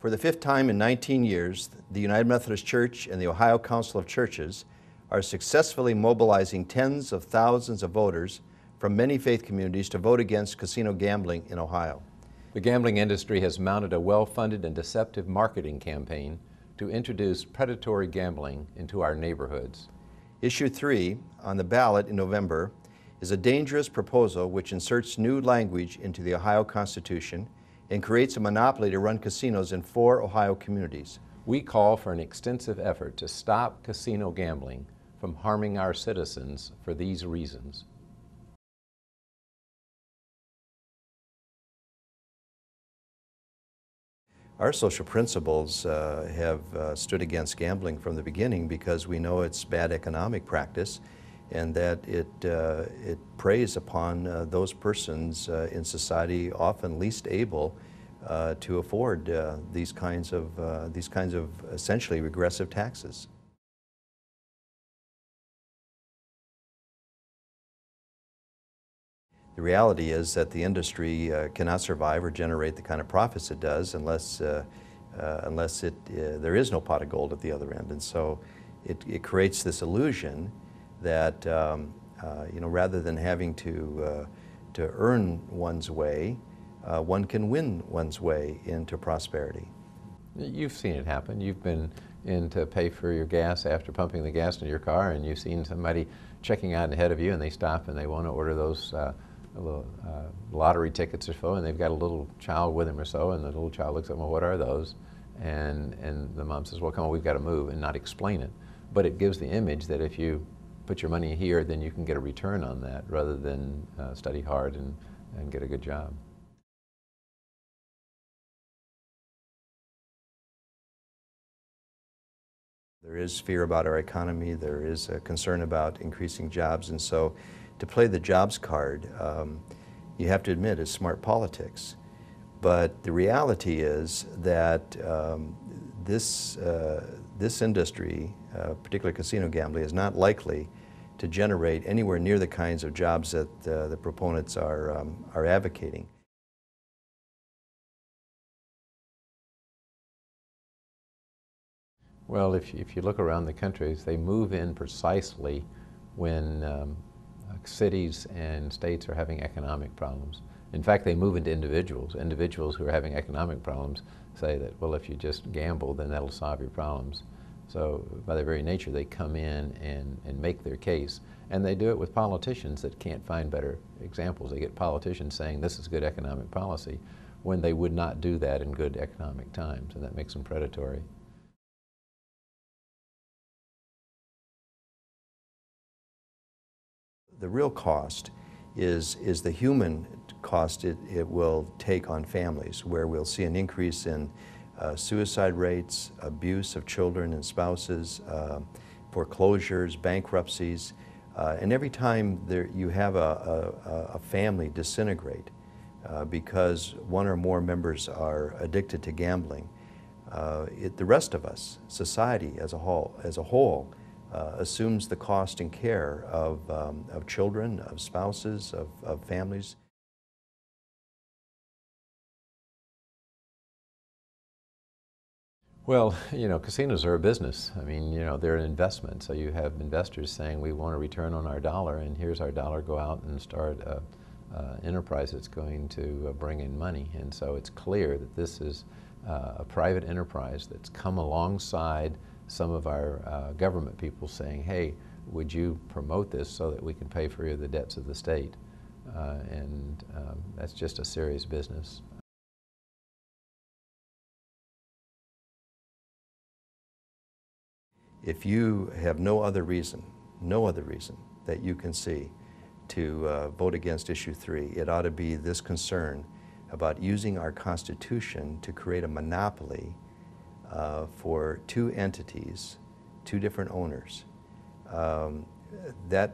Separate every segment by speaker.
Speaker 1: For the fifth time in 19 years, the United Methodist Church and the Ohio Council of Churches are successfully mobilizing tens of thousands of voters from many faith communities to vote against casino gambling in Ohio.
Speaker 2: The gambling industry has mounted a well-funded and deceptive marketing campaign to introduce predatory gambling into our neighborhoods.
Speaker 1: Issue 3 on the ballot in November is a dangerous proposal which inserts new language into the Ohio Constitution and creates a monopoly to run casinos in 4 Ohio communities.
Speaker 2: We call for an extensive effort to stop casino gambling from harming our citizens for these reasons.
Speaker 1: Our social principles have stood against gambling from the beginning because we know it's bad economic practice and that it preys upon those persons in society often least able to afford these kinds of essentially regressive taxes. The reality is that the industry cannot survive or generate the kind of profits it does unless there is no pot of gold at the other end. And so it creates this illusion that rather than having to earn one's way, one can win one's way into prosperity.
Speaker 2: You've seen it happen. You've been in to pay for your gas after pumping the gas in your car, and you've seen somebody checking out ahead of you, and they stop and they want to order those little lottery tickets or so, and they've got a little child with them or so, and the little child looks at them, well, what are those? And the mom says, well, come on, we've got to move, and not explain it. But it gives the image that if you put your money here, then you can get a return on that rather than study hard and get a good job.
Speaker 1: There is fear about our economy, there is a concern about increasing jobs, and so to play the jobs card, you have to admit it's smart politics. But the reality is that this industry, particularly casino gambling, is not likely to generate anywhere near the kinds of jobs that the proponents are advocating.
Speaker 2: Well, if you look around the country, they move in precisely when cities and states are having economic problems. In fact, they move into individuals. Individuals who are having economic problems say that, well, if you just gamble, then that'll solve your problems. So by their very nature, they come in and make their case. And they do it with politicians that can't find better examples. They get politicians saying this is good economic policy when they would not do that in good economic times, and that makes them predatory.
Speaker 1: The real cost is the human cost it will take on families, where we'll see an increase in suicide rates, abuse of children and spouses, foreclosures, bankruptcies, and every time you have a family disintegrate because one or more members are addicted to gambling, the rest of us, society as a whole, assumes the cost and care of children, of spouses, of families.
Speaker 2: Well, casinos are a business. I mean, they're an investment. So you have investors saying, we want a return on our dollar, and here's our dollar, go out and start an enterprise that's going to bring in money. And so it's clear that this is a private enterprise that's come alongside some of our government people saying, hey, would you promote this so that we can pay for the debts of the state? And that's just a serious business.
Speaker 1: If you have no other reason that you can see to vote against issue 3, it ought to be this concern about using our Constitution to create a monopoly for 2 entities, 2 different owners. That's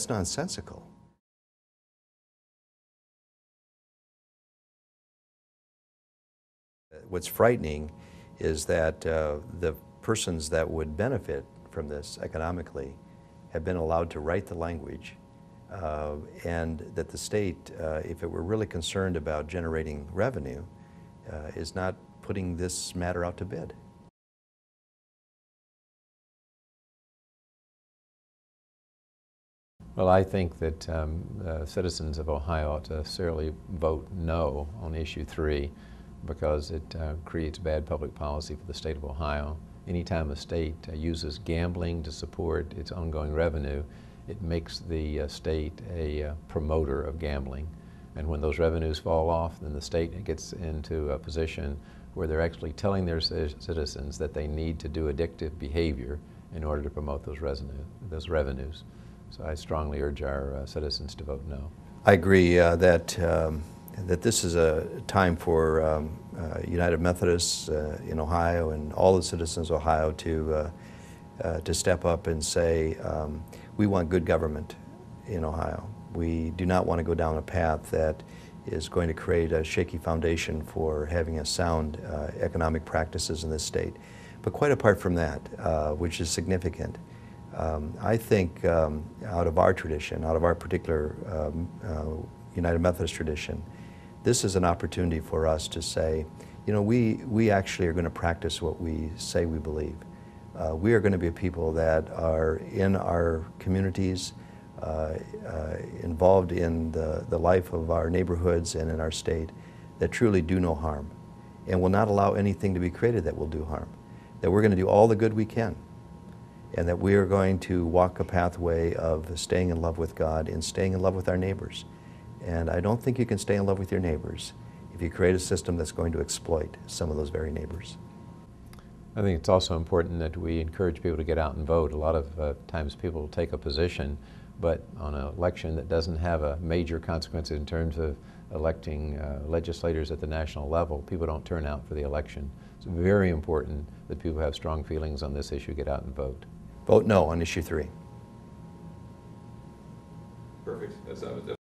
Speaker 1: nonsensical. What's frightening is that the persons that would benefit from this economically have been allowed to write the language, and that the state, if it were really concerned about generating revenue, is not putting this matter out to bid.
Speaker 2: Well, I think that citizens of Ohio ought to necessarily vote no on issue 3 because it creates bad public policy for the state of Ohio. Anytime a state uses gambling to support its ongoing revenue, it makes the state a promoter of gambling. And when those revenues fall off, then the state gets into a position where they're actually telling their citizens that they need to do addictive behavior in order to promote those revenues. So I strongly urge our citizens to vote no.
Speaker 1: I agree that this is a time for United Methodists in Ohio and all the citizens of Ohio to step up and say, we want good government in Ohio. We do not want to go down a path that is going to create a shaky foundation for having a sound economic practices in this state. But quite apart from that, which is significant, I think out of our tradition, out of our particular United Methodist tradition, this is an opportunity for us to say, you know, we actually are going to practice what we say we believe. We are going to be people that are in our communities, involved in the life of our neighborhoods and in our state, that truly do no harm and will not allow anything to be created that will do harm. That we're going to do all the good we can, and that we are going to walk a pathway of staying in love with God and staying in love with our neighbors. And I don't think you can stay in love with your neighbors if you create a system that's going to exploit some of those very neighbors.
Speaker 2: I think it's also important that we encourage people to get out and vote. A lot of times people take a position, but on an election that doesn't have a major consequence in terms of electing legislators at the national level, people don't turn out for the election. It's very important that people who have strong feelings on this issue get out and vote.
Speaker 1: Vote no on issue 3.
Speaker 3: Perfect. That was